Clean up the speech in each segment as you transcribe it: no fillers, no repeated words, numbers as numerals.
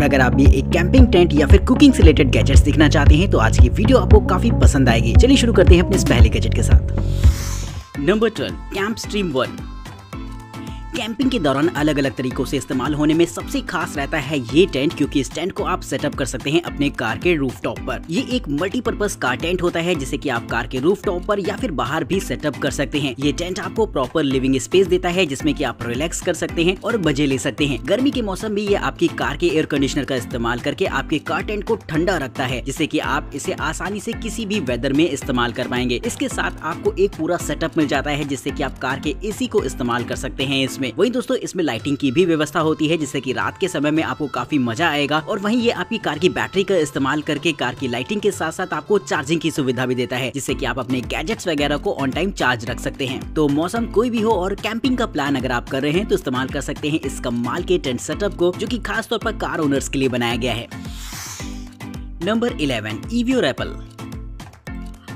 अगर आप भी एक कैंपिंग टेंट या फिर कुकिंग से रिलेटेड गैजेट्स देखना चाहते हैं तो आज की वीडियो आपको काफी पसंद आएगी। चलिए शुरू करते हैं अपने इस पहले गैजेट के साथ। Number 12, camp stream 1। कैंपिंग के दौरान अलग अलग तरीकों से इस्तेमाल होने में सबसे खास रहता है ये टेंट, क्योंकि इस टेंट को आप सेटअप कर सकते हैं अपने कार के रूफटॉप पर। ये एक मल्टीपर्पज कार टेंट होता है जिसे कि आप कार के रूफटॉप पर या फिर बाहर भी सेटअप कर सकते हैं। ये टेंट आपको प्रॉपर लिविंग स्पेस देता है जिसमें कि आप रिलैक्स कर सकते हैं और मजे ले सकते हैं। गर्मी के मौसम में ये आपकी कार के एयर कंडीशनर का इस्तेमाल करके आपके कार टेंट को ठंडा रखता है, जिससे कि आप इसे आसानी से किसी भी वेदर में इस्तेमाल कर पाएंगे। इसके साथ आपको एक पूरा सेटअप मिल जाता है जिससे कि आप कार के एसी को इस्तेमाल कर सकते हैं इसमें। वहीं दोस्तों इसमें लाइटिंग की भी व्यवस्था होती है जिससे कि रात के समय में आपको काफी मजा आएगा। और वहीं ये आपकी कार की बैटरी का इस्तेमाल करके कार की लाइटिंग के साथ साथ आपको चार्जिंग की सुविधा भी देता है, जिससे कि आप अपने गैजेट्स वगैरह को ऑन टाइम चार्ज रख सकते हैं। तो मौसम कोई भी हो और कैंपिंग का प्लान अगर आप कर रहे हैं तो इस्तेमाल कर सकते हैं इस कमाल के टेंट सेटअप को, जो कि खास तौर पर कार ओनर्स के लिए बनाया गया है। Number 11, EVO rappel.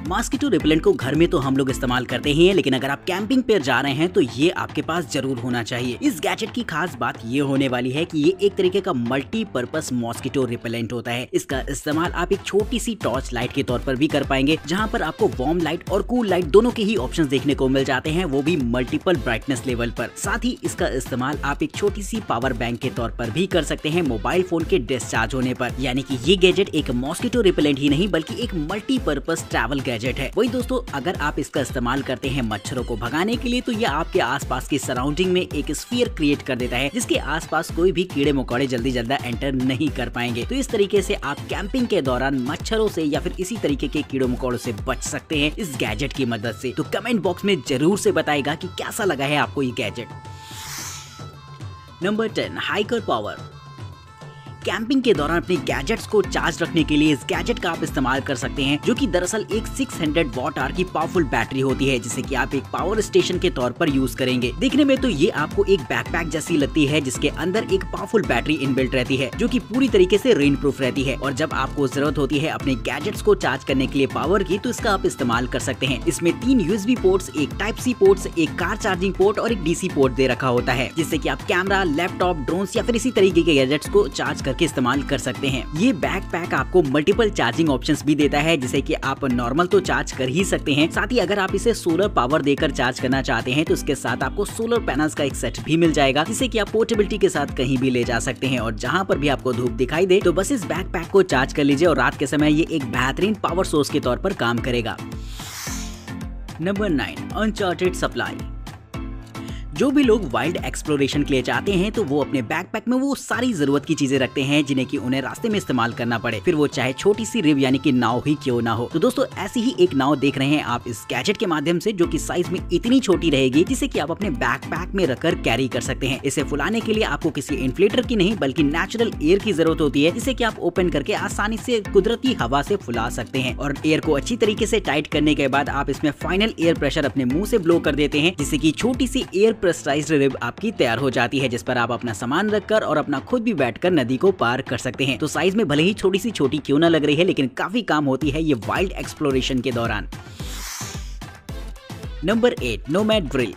Mosquito repellent को घर में तो हम लोग इस्तेमाल करते ही हैं, लेकिन अगर आप कैंपिंग पर जा रहे हैं तो ये आपके पास जरूर होना चाहिए। इस गैजेट की खास बात ये होने वाली है कि ये एक तरीके का मल्टीपर्पस मॉस्किटो रिपेलेंट होता है। इसका इस्तेमाल आप एक छोटी सी टॉर्च लाइट के तौर पर भी कर पाएंगे, जहां पर आपको वार्म लाइट और कूल लाइट दोनों के ही ऑप्शंस देखने को मिल जाते हैं, वो भी मल्टीपल ब्राइटनेस लेवल पर। साथ ही इसका इस्तेमाल आप एक छोटी सी पावर बैंक के तौर पर भी कर सकते हैं मोबाइल फोन के डिस्चार्ज होने पर। यानी कि ये गैजेट एक मॉस्किटो रिपेलेंट ही नहीं बल्कि एक मल्टीपर्पस ट्रैवल गैजेट है। वही दोस्तों, अगर आप इसका इस्तेमाल करते हैं मच्छरों को भगाने के लिए तो यह आपके आसपास की सराउंडिंग में एक स्फीयर क्रिएट कर देता है, जिसके आसपास कोई भी कीड़े मकोड़े जल्दी एंटर नहीं कर पाएंगे। तो इस तरीके से आप कैंपिंग के दौरान मच्छरों से या फिर इसी तरीके के कीड़े मकोड़ों से बच सकते हैं इस गैजेट की मदद से। तो कमेंट बॉक्स में जरूर से बताएगा कि कैसा लगा है आपको ये gadget. Number 10, hiker power. Camping के दौरान अपने गैजेट्स को चार्ज रखने के लिए इस गैजेट का आप इस्तेमाल कर सकते हैं, जो कि दरअसल एक 600 वॉट आवर की पावरफुल बैटरी होती है, जिसे कि आप एक पावर स्टेशन के तौर पर यूज करेंगे। देखने में तो ये आपको एक बैकपैक जैसी लगती है, जिसके अंदर एक पावरफुल बैटरी इनबिल्ट रहती है, जो कि पूरी तरीके से रेन प्रूफ रहती है। और जब आपको जरूरत होती है अपने गैजेट्स को चार्ज करने के लिए पावर की, तो इसका आप इस्तेमाल कर सकते हैं। इसमें 3 यूएसबी पोर्ट्स, एक टाइप सी पोर्ट्स, एक कार चार्जिंग पोर्ट और एक डीसी पोर्ट दे रखा होता है, जिससे कि आप कैमरा, लैपटॉप, ड्रोन्स या फिर इसी तरीके के गैजेट्स को चार्ज करके इस्तेमाल कर सकते हैं। ये बैकपैक आपको मल्टीपल चार्जिंग ऑप्शंस भी देता है, जिसे कि आप नॉर्मल तो चार्ज कर ही सकते हैं, साथ ही अगर आप इसे सोलर पावर देकर चार्ज करना चाहते हैं तो इसके साथ आपको सोलर पैनल्स का एक सेट भी मिल जाएगा, जिसे कि आप पोर्टेबिलिटी के साथ कहीं भी ले जा सकते हैं। और जहां पर भी आपको धूप दिखाई दे तो बस इस बैकपैक को चार्ज कर लीजिए और रात के समय ये एक बेहतरीन पावर सोर्स के तौर पर काम करेगा। Number 9, uncharted supply. जो भी लोग वाइल्ड एक्सप्लोरेशन के लिए चाहते हैं तो वो अपने बैकपैक में वो सारी जरूरत की चीजें रखते हैं जिन्हें कि उन्हें रास्ते में इस्तेमाल करना पड़े, फिर वो चाहे छोटी सी रिव यानी कि नाव ही क्यों ना हो। तो दोस्तों, ऐसी ही एक नाव देख रहे हैं आप इस गैजेट के माध्यम से, जो कि साइज में इतनी छोटी रहेगी जिसे कि आप अपने बैकपैक में रखकर कैरी कर सकते हैं। इसे फुलाने के लिए आपको किसी इन्फ्लेटर की नहीं बल्कि नेचुरल एयर की जरूरत होती है, जिसे कि आप ओपन करके आसानी से कुदरती हवा से फुला सकते हैं। और एयर को अच्छी तरीके से टाइट करने के बाद आप इसमें फाइनल एयर प्रेशर अपने मुंह से ब्लो कर देते हैं, जिससे कि छोटी सी एयर प्रेशराइज्ड रिब आपकी तैयार हो जाती है, जिस पर आप अपना सामान रखकर और अपना खुद भी बैठकर नदी को पार कर सकते हैं। तो साइज में भले ही छोटी क्यों ना लग रही है, लेकिन काफी काम होती है ये वाइल्ड एक्सप्लोरेशन के दौरान। Number 8, nomad grill.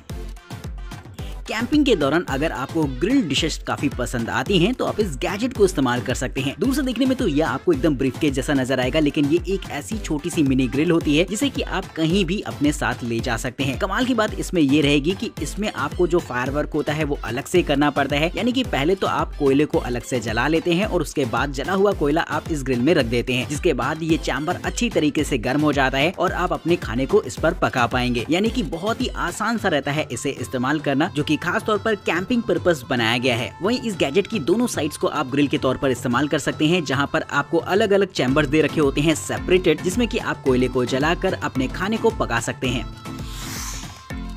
कैंपिंग के दौरान अगर आपको ग्रिल डिशेस काफी पसंद आती हैं तो आप इस गैजेट को इस्तेमाल कर सकते हैं। दूर से देखने में तो यह आपको एकदम ब्रीफकेस जैसा नजर आएगा, लेकिन ये एक ऐसी छोटी सी मिनी ग्रिल होती है जिसे कि आप कहीं भी अपने साथ ले जा सकते हैं। कमाल की बात इसमें ये रहेगी कि इसमें आपको जो फायरवर्क होता है वो अलग से करना पड़ता है, यानी कि पहले तो आप कोयले को अलग से जला लेते हैं और उसके बाद जला हुआ कोयला आप इस ग्रिल में रख देते हैं, जिसके बाद ये चैम्बर अच्छी तरीके से गर्म हो जाता है और आप अपने खाने को इस पर पका पाएंगे। यानी कि बहुत ही आसान सा रहता है इसे इस्तेमाल करना, जो कि खास तौर पर कैंपिंग पर्पस बनाया गया है। वहीं इस गैजेट की दोनों साइड्स को आप ग्रिल के तौर पर इस्तेमाल कर सकते हैं, जहां पर आपको अलग अलग चैम्बर्स दे रखे होते हैं सेपरेटेड, जिसमें कि आप कोयले को जलाकर अपने खाने को पका सकते हैं।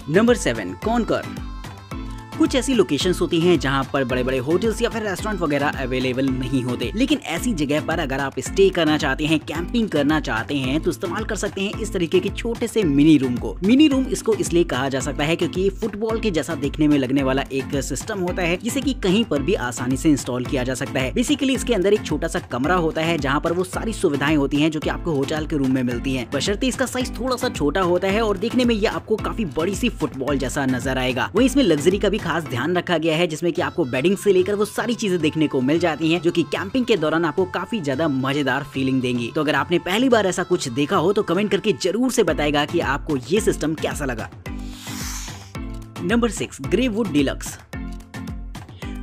Number 7, conquer. कुछ ऐसी लोकेशंस होती हैं जहां पर बड़े बड़े होटल्स या फिर रेस्टोरेंट वगैरह अवेलेबल नहीं होते, लेकिन ऐसी जगह पर अगर आप स्टे करना चाहते हैं, कैंपिंग करना चाहते हैं तो इस्तेमाल कर सकते हैं इस तरीके के छोटे से मिनी रूम को। मिनी रूम इसको इसलिए कहा जा सकता है क्योंकि फुटबॉल के जैसा देखने में लगने वाला एक सिस्टम होता है, जिसे कि कहीं पर भी आसानी से इंस्टॉल किया जा सकता है। बेसिकली इसके अंदर एक छोटा सा कमरा होता है जहाँ पर वो सारी सुविधाएं होती हैं जो कि आपको होटल के रूम में मिलती हैं, बशर्ते इसका साइज थोड़ा सा छोटा होता है और देखने में ये आपको काफी बड़ी सी फुटबॉल जैसा नजर आएगा। वहीं इसमें लग्जरी का भी खास ध्यान रखा गया है, जिसमें कि आपको बेडिंग से लेकर वो सारी चीजें देखने को मिल जाती हैं, जो कि कैंपिंग के दौरान आपको काफी ज्यादा मजेदार फीलिंग देंगी। तो अगर आपने पहली बार ऐसा कुछ देखा हो तो कमेंट करके जरूर से बताएगा कि आपको ये सिस्टम कैसा लगा। Number 6, Gravewood deluxe.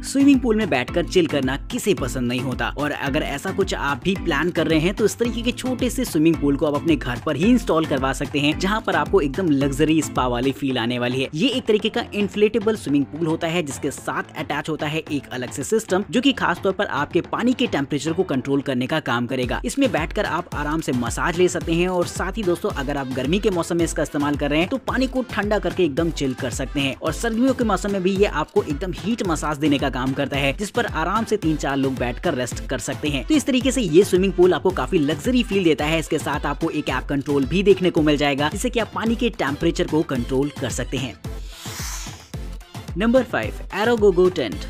Swimming pool में बैठकर चिल करना किसे पसंद नहीं होता, और अगर ऐसा कुछ आप भी प्लान कर रहे हैं तो इस तरीके के छोटे से स्विमिंग पूल को आप अपने घर पर ही इंस्टॉल करवा सकते हैं, जहां पर आपको एकदम लग्जरी स्पा वाली फील आने वाली है। ये एक तरीके का इन्फ्लेटेबल स्विमिंग पूल होता है, जिसके साथ अटैच होता है एक अलग से सिस्टम, जो कि खास तौर पर आपके पानी के टेम्परेचर को कंट्रोल करने का काम करेगा। इसमें बैठकर आप आराम से मसाज ले सकते हैं, और साथ ही दोस्तों अगर आप गर्मी के मौसम में इसका इस्तेमाल कर रहे हैं तो पानी को ठंडा करके एकदम चिल कर सकते हैं, और सर्दियों के मौसम में भी ये आपको एकदम हीट मसाज देने का काम करता है, जिस पर आराम से 3-4 लोग बैठकर रेस्ट कर सकते हैं। तो इस तरीके से ये स्विमिंग पूल आपको काफी लग्जरी फील देता है। इसके साथ आपको एक ऐप कंट्रोल भी देखने को मिल जाएगा, जिससे कि आप पानी के टेम्परेचर को कंट्रोल कर सकते हैं। Number 5, एरोगोगो tent.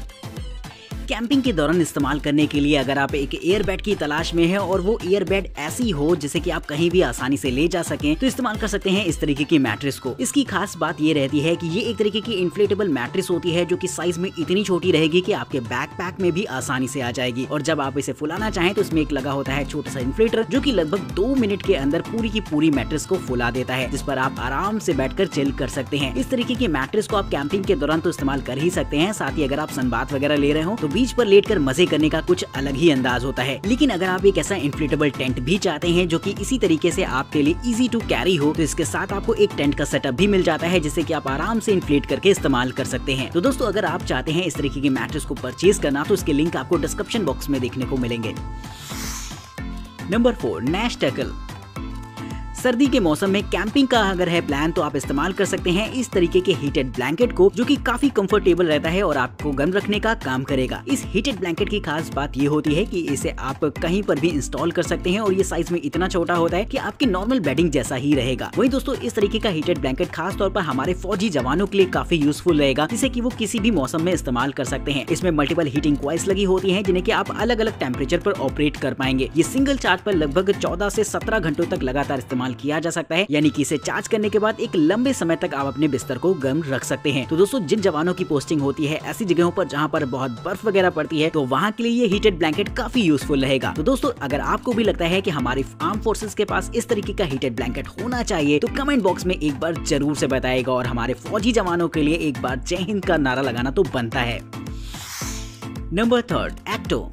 कैंपिंग के दौरान इस्तेमाल करने के लिए अगर आप एक एयरबेड की तलाश में हैं और वो एयरबेड ऐसी हो जिसे कि आप कहीं भी आसानी से ले जा सकें, तो इस्तेमाल कर सकते हैं इस तरीके की मैट्रेस को। इसकी खास बात ये रहती है कि ये एक तरीके की इन्फ्लेटेबल मैट्रेस होती है, जो कि साइज में इतनी छोटी रहेगी कि आपके बैकपैक में भी आसानी से आ जाएगी, और जब आप इसे फुलाना चाहें तो इसमें एक लगा होता है छोटा सा इन्फ्लेटर, जो कि लगभग 2 मिनट के अंदर पूरी की पूरी मैट्रेस को फुला देता है, जिस पर आप आराम से बैठकर चिल कर सकते हैं। इस तरीके की मैट्रेस को आप कैंपिंग के दौरान तो इस्तेमाल कर ही सकते हैं, साथ ही अगर आप सनबाथ वगैरह ले रहे हो तो बीच पर लेटकर मजे करने का कुछ अलग ही अंदाज होता है। लेकिन अगर आप एक ऐसा इन्फ्लेटेबल टेंट भी चाहते हैं जो कि इसी तरीके से आपके लिए इजी टू कैरी हो, तो इसके साथ आपको एक टेंट का सेटअप भी मिल जाता है, जिससे कि आप आराम से इन्फ्लेट करके इस्तेमाल कर सकते हैं। तो दोस्तों अगर आप चाहते हैं इस तरीके की मैट्रेस को परचेज करना, तो इसके लिंक आपको डिस्क्रिप्शन बॉक्स में देखने को मिलेंगे। Number 4, Nash tackle. सर्दी के मौसम में कैंपिंग का अगर है प्लान तो आप इस्तेमाल कर सकते हैं इस तरीके के हीटेड ब्लैंकेट को, जो कि काफी कंफर्टेबल रहता है और आपको गर्म रखने का काम करेगा। इस हीटेड ब्लैंकेट की खास बात ये होती है कि इसे आप कहीं पर भी इंस्टॉल कर सकते हैं, और ये साइज में इतना छोटा होता है कि आपकी नॉर्मल बेडिंग जैसा ही रहेगा। वहीं दोस्तों इस तरीके का हीटेड ब्लैंकेट खास तौर पर हमारे फौजी जवानों के लिए काफी यूजफुल रहेगा, जिसे कि वो किसी भी मौसम में इस्तेमाल कर सकते हैं। इसमें मल्टीपल हीटिंग कॉइल्स लगी होती है, जिन्हें कि आप अलग अलग टेम्परेचर पर ऑपरेट कर पाएंगे। ये सिंगल चार्ज पर लगभग 14 से 17 घंटों तक लगातार इस्तेमाल किया जा सकता है, यानी कि इसे चार्ज करने के बाद एक लंबे समय तक आप अपने बिस्तर को गर्म रख सकते हैं। तो दोस्तों जिन जवानों की पोस्टिंग होती है ऐसी जगहों पर जहां पर बहुत बर्फ वगैरह पड़ती है, तो वहां के लिए ये हीटेड ब्लैंकेट काफी यूजफुल रहेगा। तो दोस्तों अगर आपको भी लगता है कि हमारी आर्म फोर्सेस के पास इस तरीके का हीटेड ब्लैंकेट होना चाहिए, तो कमेंट बॉक्स में एक बार जरूर से बताएगा, और हमारे फौजी जवानों के लिए एक बार जय हिंद का नारा लगाना तो बनता है। नंबर 3, एक्टो।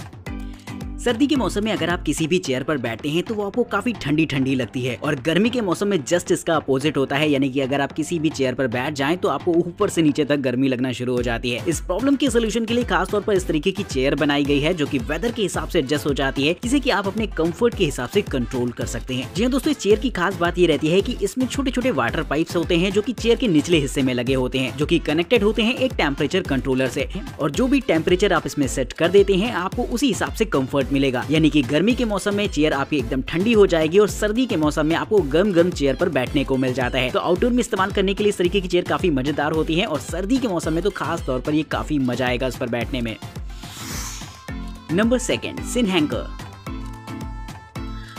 सर्दी के मौसम में अगर आप किसी भी चेयर पर बैठते हैं तो वो आपको काफी ठंडी ठंडी लगती है, और गर्मी के मौसम में जस्ट इसका अपोजिट होता है, यानी कि अगर आप किसी भी चेयर पर बैठ जाएं तो आपको ऊपर से नीचे तक गर्मी लगना शुरू हो जाती है। इस प्रॉब्लम के सोल्यूशन के लिए खास तौर पर इस तरीके की चेयर बनाई गई है, जो कि वेदर के हिसाब से एडजस्ट हो जाती है, जिसे कि आप अपने कंफर्ट के हिसाब से कंट्रोल कर सकते हैं। जी हाँ दोस्तों, इस चेयर की खास बात ये रहती है कि इसमें छोटे छोटे वाटर पाइप्स होते हैं, जो कि चेयर के निचले हिस्से में लगे होते हैं, जो कि कनेक्टेड होते हैं एक टेम्परेचर कंट्रोलर से, और जो भी टेम्परेचर आप इसमें सेट कर देते हैं आपको उसी हिसाब से कंफर्ट मिलेगा। यानी कि गर्मी के मौसम में चेयर आपकी एकदम ठंडी हो जाएगी, और सर्दी के मौसम में आपको गर्म गर्म चेयर पर बैठने को मिल जाता है। तो आउटडोर में इस्तेमाल करने के लिए इस तरीके की चेयर काफी मजेदार होती है, और सर्दी के मौसम में तो खास तौर पर ये काफी मजा आएगा इस पर बैठने में। नंबर 2, सिनहैंकर।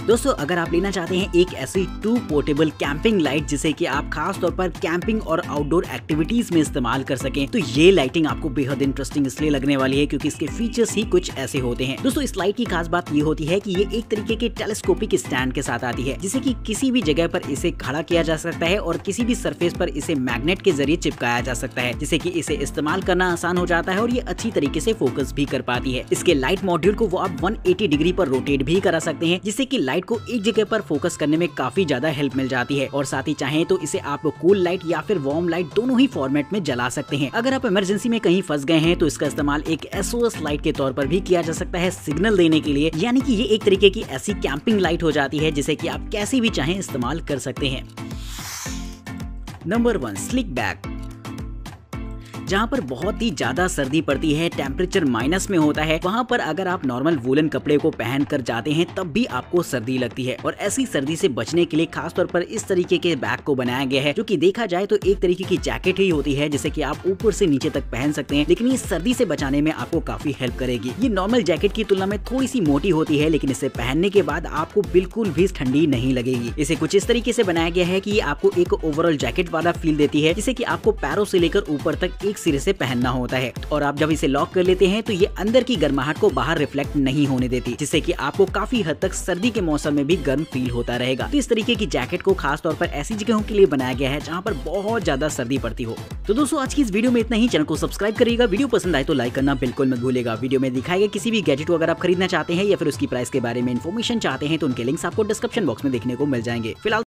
दोस्तों अगर आप लेना चाहते हैं एक ऐसी 2 पोर्टेबल कैंपिंग लाइट जिसे कि आप खास तौर पर कैंपिंग और आउटडोर एक्टिविटीज में इस्तेमाल कर सकें, तो ये लाइटिंग आपको बेहद इंटरेस्टिंग इसलिए लगने वाली है क्योंकि इसके फीचर्स ही कुछ ऐसे होते हैं। दोस्तों इस लाइट की खास बात ये होती है कि ये एक तरीके के टेलीस्कोपिक स्टैंड के साथ आती है, जिसे कि किसी भी जगह पर इसे खड़ा किया जा सकता है और किसी भी सरफेस पर इसे मैग्नेट के जरिए चिपकाया जा सकता है, जिससे कि इसे इस्तेमाल करना आसान हो जाता है और ये अच्छी तरीके से फोकस भी कर पाती है। इसके लाइट मॉड्यूल को वो आप 180 डिग्री पर रोटेट भी करा सकते हैं, जिससे कि लाइट को एक जगह पर फोकस करने में काफी ज्यादा हेल्प मिल जाती है। और साथ ही चाहें तो इसे आप कूल लाइट या फिर वार्म लाइट दोनों ही फॉर्मेट में जला सकते हैं। अगर आप इमरजेंसी में कहीं फंस गए हैं तो इसका इस्तेमाल एक SOS लाइट के तौर पर भी किया जा सकता है सिग्नल देने के लिए, यानी कि ये एक तरीके की ऐसी कैंपिंग लाइट हो जाती है जिसे कि आप कैसे भी चाहें इस्तेमाल कर सकते हैं। Number 1, slick bag. जहाँ पर बहुत ही ज्यादा सर्दी पड़ती है, टेम्परेचर माइनस में होता है, वहाँ पर अगर आप नॉर्मल वूलन कपड़े को पहन कर जाते हैं तब भी आपको सर्दी लगती है। और ऐसी सर्दी से बचने के लिए खास तौर पर इस तरीके के बैग को बनाया गया है, जो कि देखा जाए तो एक तरीके की जैकेट ही होती है जिसे कि आप ऊपर से नीचे तक पहन सकते हैं, लेकिन ये सर्दी से बचाने में आपको काफी हेल्प करेगी। ये नॉर्मल जैकेट की तुलना में थोड़ी सी मोटी होती है, लेकिन इसे पहनने के बाद आपको बिल्कुल भी ठंडी नहीं लगेगी। इसे कुछ इस तरीके से बनाया गया है कि ये आपको एक ओवरऑल जैकेट वाला फील देती है, जिसे कि आपको पैरों से लेकर ऊपर तक एक ठीक सिरे से पहनना होता है। और आप जब इसे लॉक कर लेते हैं तो ये अंदर की गर्माहट को बाहर रिफ्लेक्ट नहीं होने देती, जिससे कि आपको काफी हद तक सर्दी के मौसम में भी गर्म फील होता रहेगा। तो इस तरीके की जैकेट को खास तौर पर ऐसी जगहों के लिए बनाया गया है जहाँ पर बहुत ज्यादा सर्दी पड़ती हो। तो दोस्तों आज की इस वीडियो में इतना ही। चैनल को सब्सक्राइब करिएगा, वीडियो पसंद आए तो लाइक करना बिल्कुल मत भूलिएगा। वीडियो में दिखाए गए किसी भी गैजेट को अगर आप खरीदना चाहते हैं या फिर उसकी प्राइस के बारे में इन्फॉर्मेशन चाहते हैं तो उनके लिंक्स आपको डिस्क्रिप्शन बॉक्स में देखने को मिल जाएंगे। फिलहाल